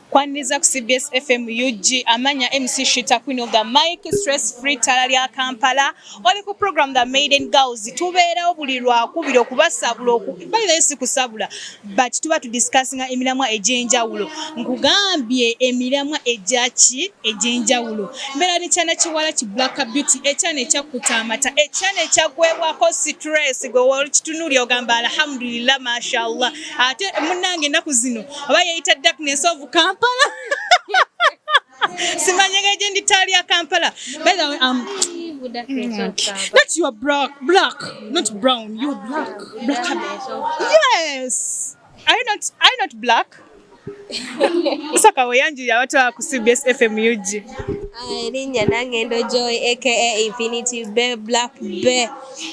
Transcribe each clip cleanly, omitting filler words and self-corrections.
Kwaniza ku CBS FM UG amanya MC Shitah Queen of the Mic stress free tala Kampala oli ku program the Maiden Galz tubeerawo buli lwakubiri okubasabula bali lesi kusabula but tuba tu discussing emiramwa ebyenjawulo nkugambye emiramwa ejaki ebyenjawulo mbera ni chana chiwala ki Black Beauty echane ekyakutamata echane ekyagwebwako stress gwe wali kitunuli ogamba alhamdulillah mashallah ate munange naku zino aba yeyita darkness of Kampala Simanyege jendi Talia Kampala. By the way, that you are black, not brown. You are black. Yes. Are you not black? Saka wayanji ya watu wa ku CBS FM UG. Linnya nangendo Joy aka Infinity Bea Black Bea.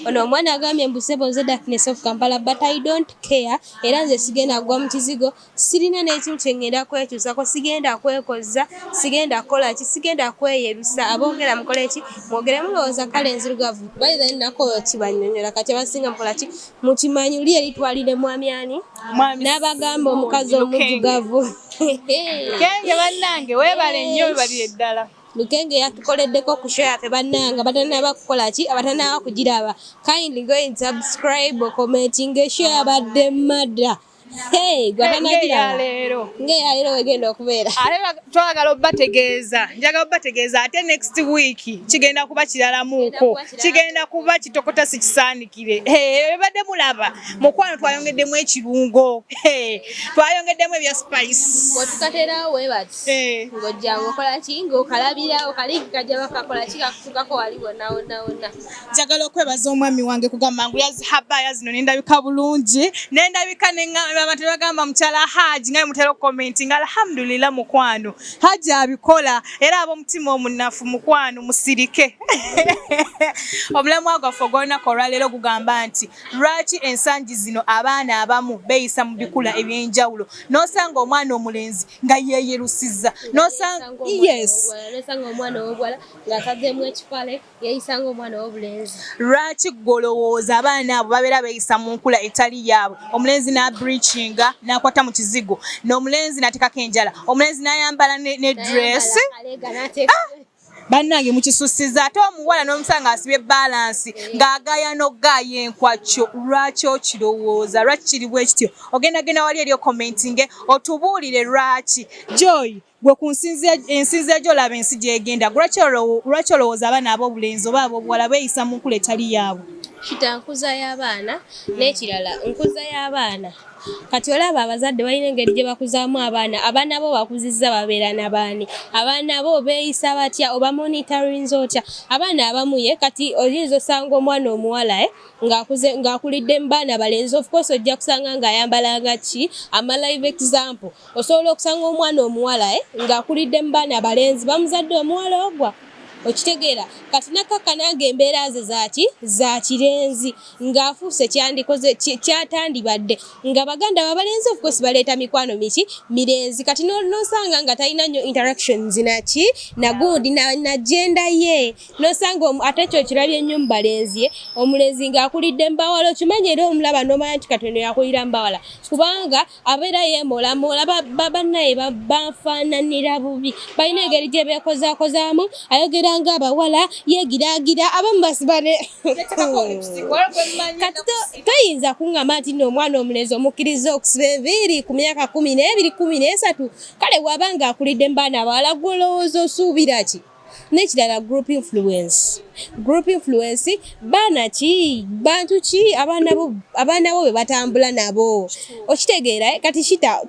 Ono mwana agamye mbusebo nze darkness of Kampala but I don't care. Era nze sigenda gwa mkizigo. Sirina n'ekintu kyengenda kwekyusako sigenda kwekoza sigenda kola ki sigenda kweyerusa abongera mukole ki mwogere mulowooza kale nzirugavu. By the way nako kibanyonyola kati abasinga mukola ki mukimanyi uli eritwalire mwami ani n'abagamba omukazi omuddugavu. Kenge bannange webale nnyo webalire ddala. Lukenge yatukoleddeko ku show yaffe bannanga batanaba kukola ki abatanaba kugiraba kindly go and subscribe commenting share abadde mada Ngeya leero wegenda okubeera twagala njagala obategeeza ate next week kigenda kuba kiralamuuko kigenda kuba kitokota sikisaanikire ebadde mulaba mukwano twayongeddemu ekirungo twayongeddemu ebya spice otukaterawo webati ng'ojjanga okola ki ng'okalabira okaliki kajja bakakola ki kakutukako wali wonna njagala okwebaza omwami wange kugamba nguyazi habaya zino nendabika bulungi nendabika abantu bagamba mchala Haji ngaye mutero commenting alhamdulillah mukwano Haji abikola era abomutima omunafu mukwano musirike omulamu agafo gonna koralero kugamba nti lwaki ensanji zino abaana abamu beyisa mubikula ebyenjawulo nosanga omwana omulenzi nga yeyerusiza nosanga omwana w'obwala ng'ataddemu ekipale yeyisanga omwana w'obulenzi lwaki golowooza abaana abo babeera beyisa mu nkula etali yaabwe omulenzi na breachinga nakwata mu kizigo n'omulenzi natekako enjala omulenzi nayambala ne dress bannange mukisusiza ate omuwala n'omusanga asibye balance ng'agaya n'ogaya enkwakyo lwaki okirowooza lwaki kiri bwe kityo ogenda wali eri commenting otubuulire lwaki Joy gwe ku ensinzira gy'olaba ensi gy'egenda lwaki olowooza abaana ab'obulenzi oba ab'obuwala beeyisa mu nkula etali yaabwe Shitah nkuza y'abaana n'ekirala nkuza y'abaana kati olaba abazadde balina engeri gye bakuzaamu abaana bo bakuzizza babeera n'abaani abaana bo beeyisa batya oba monitorinze otya abaana abamuye kati oyinza osanga omwana omuwala ng'akulidde mu baana balenzi of course ojja kusanga ng'ayambalanga ki ama live example osobola okusanga omwana omuwala ng'akulidde mu baana balenzi bamuzadde omuwala ogwa okitegeera kati nakaka nange embeera ze za kirenzi ng'afuuse kyandikoze kyatandibadde nga baganda babalenzi of course baleeta mikwano miki mirenzi kati nosanga nga talina nnyo interactions naki nagundi na genda ye nosanga ate kyo kirabye ennyo mu balenzi omulenzi ng'akulidde mbawala okimanyi era omulaba n'omanya nti katono yakulira mbawala kubanga abeera yeemolamola bannaye banfaananira bubi balina engeri gye beekozaakozaamu ayogera nga abawala yegiragira abamu basibane kati toyinza kuŋŋamba nti n'omwana omulenzi omukkiriza okusiba enviiri ku myaka 12, 13 kale bw'aba ng'akulidde mu baana abawala gw'olowooza osuubira ki n'ekirala group influence baana ki bantu ki abaana bo be batambula nabo okitegeera kati Shitah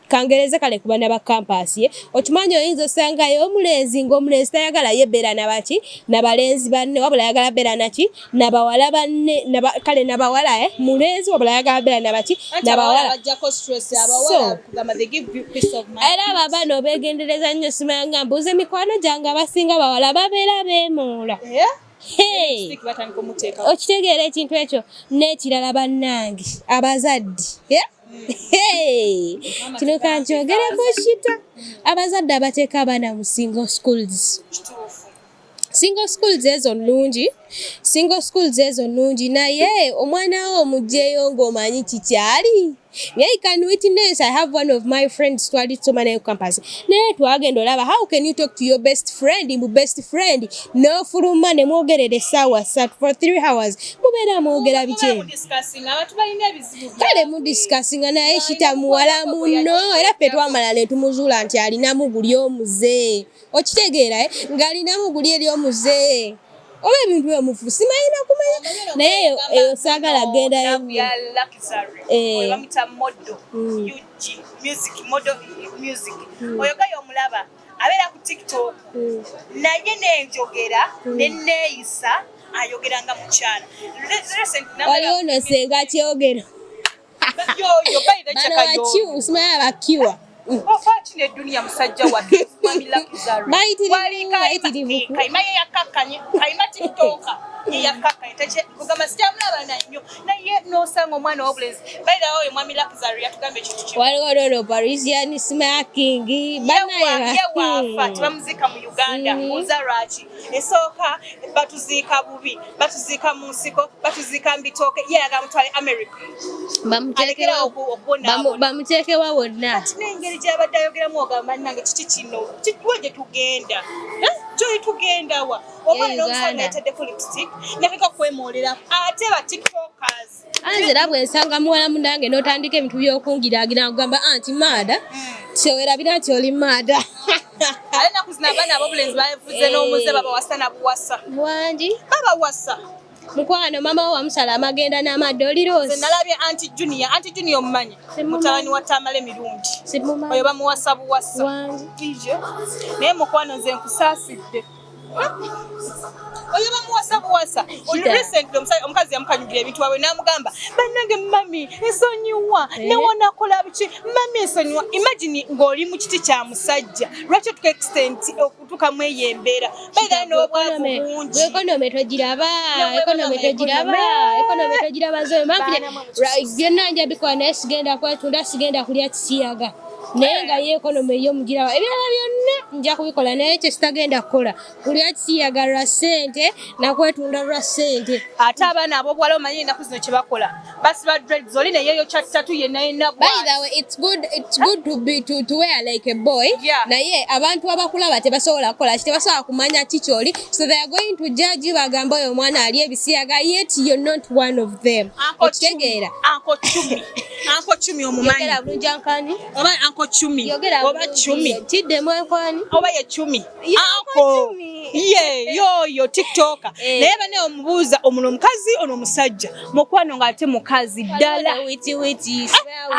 kangereza kale kubana ba campus okimanyi oyinza osangayo omulenzi ng'omulenzi tayagala yebeera nabaki nabalenzi banne wabula yagala beera naki nabawala banne kale nabawala mulenzi wabula yagala beera nabaki nabawala bajjako stress abawala kugamba they give you peace of mind era abana obegendereza nnyo simanga mbuze mikwano gyange abasinga bawala babeera beemoola okitegeera ekintu ekyo n'ekirala bannange abazadde kino kankyogereko Shitah abazadde abateeka abaana mu single schools ezo nnungi single schools ezo nnungi naye omwana wo omugyeyo ng'omanyi kikyali. I can witness, I have one of my friends twali tusoma naye campus. Naye twagenda olaba, how can you talk to your best friend, mu best friend, n'ofuluma ne mwogerera essaawa ssatu for 3 hours. Mubeera mwogera biki? Kale mudiscussinga naye Shitah muwala muno era ffe twamala ne tumuzuula nti alinamu guli omuze. Okitegeera ng'alinamu guli eri omuze. Oba ebintu byomufu simayina kumanya naye eyo saagala genda bamita model music oyo gayo omulaba abeera ku TikTok naye nenjogera neneeyisa ayogeranga mukyala waliwo no senga kyogera yoyo bayita kyakayo simanya abakiwa Ofachine dunia musajja wa Mami Lakizari. Kaima yakakanye, kaima TikToka. Yakakanye tache kugamba sijamulaba nanyo. Na ye no sango omwana obulenzi. Baida oyo Mami Lakizari yatugambe kitu kimu. Waliwo Parisian smoking. Bana yawafa tibamuzika mu Uganda. Muzarachi. Esooka batuzika bubi. Batuzika mu nsiko. Batuzika mbitoke. Ye agamutwale America. Bamuteekewa wonna. Jabadde ayogeramu ogamba nange kiki kino kiwaje tugenda joyi tugenda wa oba n'omusana yataddeko lipstick nafika kwemolera ate ba tiktokers anze bwe nsanga muwala mundange n'otandika ebintu by'okungiraagira kugamba anti maada kyewera nti oli maada ale nakuzina abaana abobulenzi bavuze n'omuze baba wasana buwasa wangi baba wasa mukwano mama wamusala amagenda n'amadolirosi nalabye anti junior omumanyi mutabani wa Tamale Mirungi oyo bamuwasa buwasa naye mukwano nze nkusaasidde oyo bamuwasa buwasa recently omukazi yamukanyugira ebintu wawe n'amugamba bannange mami ensonyiwa newonakola biki mami ensonyiwa imagine ng'oli mu kiti kya musajja lwaki tuka extent okutukamu eyo embeera baida n'obwavu bungi ekonome togiraba zoyo byonna njabikola naye sigenda kwetunda sigenda kulya kisiyaga naye nga ye ekonome ey'omugirawa ebirala byonna nja kubikola naye kye sitagenda kukola kulya kisiyaga lwa ssente nakwetunda lwa ssente ate abaana ab'obuwala omanyi ennaku zino kye bakola basiba dreads oli neyeyo kyatatu yenna by the way it's good to wear like a boy naye abantu abakulaba tebasobola kukola tebasobola kumanya kikyoli so they are going to judge bagamba oyo omwana ali ebisiyaga yet you're not one of them okitegeera Anko Chumi omumanyi yogera bulungi ankani oba Anko Chumi oba Chumi tiddemu enkwani oba ye Chumi Anko yo TikToker naye bane omubuuza omuno omukazi ono omusajja mukwano ng'ate mukazi ddala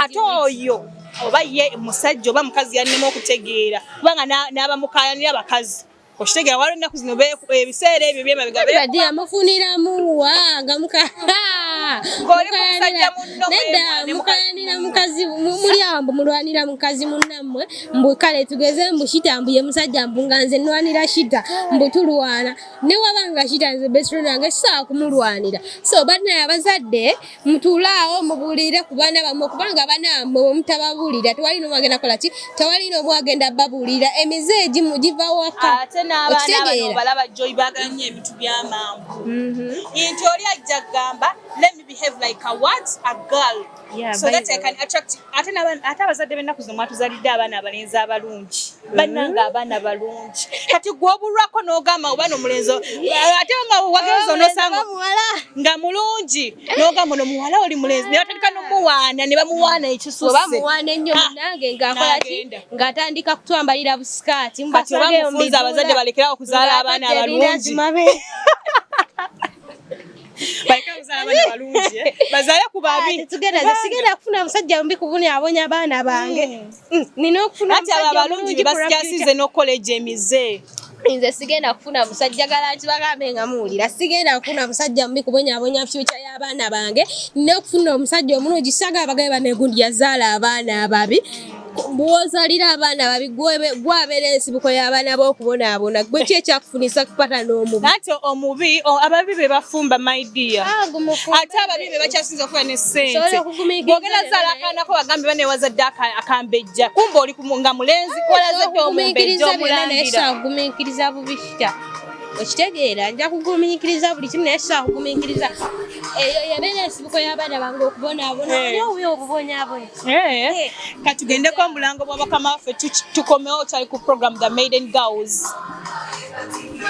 ate oyo oba ye musajja oba mukazi yannema okutegeera kubanga n'abamukayanira abakazi okitegeera waliwo ennaku zino ebiseera ebyo byemabega badi amufuniramu wanga nedda mukayanira mukazi muli awo mbu mulwanira mukazi munnammwe mbu kale tugeze mbu Shitah mbu ye musajja mbu nga nze nnwanira Shitah mbu tulwana ne wabanga Shitah nze best friend yange sisobola kumulwanira so banaye abazadde mutuulaawo mubuulire ku baana bammwe kubanga abaana bammwe bwe mutababuulira tewali n'omwagenda kola ki tewali n'omwagenda babuulira emize egimu giva waka n'abaana balaba joy baganye ebintu by'amangu nti oli ajja kugamba let me behave like a girl so that I can attract ate abazadde b'ennaku zino mwatuzalidde abaana abalenzi abalungi bannanga abaana balungi kati gw'obulwako n'ogamba oba n'omulenzi ate nga wagenza onosanga nga mulungi n'ogamba ono muwala oli mulenzi naye batandika n'omuwaana ne bamuwaana ekisusse oba muwaana ennyo munnange ng'akola ki ng'atandika kutwambalira busikaati mubasage mufunza abazadde balekerawo okuzaala abaana abalungi bazaale ku babi sigenda kufuna musajja mbi kubonyabonya abaana bange nina okufuna ati abo abalungi be basikyasize n'okukola egyo emize nze sigenda kufuna musajja gala nti bagambe nga muwulira sigenda kufuna musajja mubi kubonyabonya future y'abaana bange nina okufuna omusajja omulungi saga abagabe banegundi yazaala abaana ababi bw'ozalira abaana babi gwabeera ensibuko y'abaana b'okubonaabona gwe ki ekyakufunisa kupata n'omubi ate omubi ababi be bafumba my dear ate ababi be bakyasinza okuba ne ssente bw'ogenda zaala akaanako bagambe banewazadde akambejja kumba oli nga mulenzi walazadde omumbejja omulangira naye kyagumiikiriza bubi Shitah okitegeera nja kugumiikiriza buli kimu naye kisobola kugumiikiriza eyo yabeera ensibuko y'abaana bange okubonaabona oli obubi obubonyaabonya katugendeko omulango bwa bakama waffe tukomewo kyali ku program the Maiden Galz.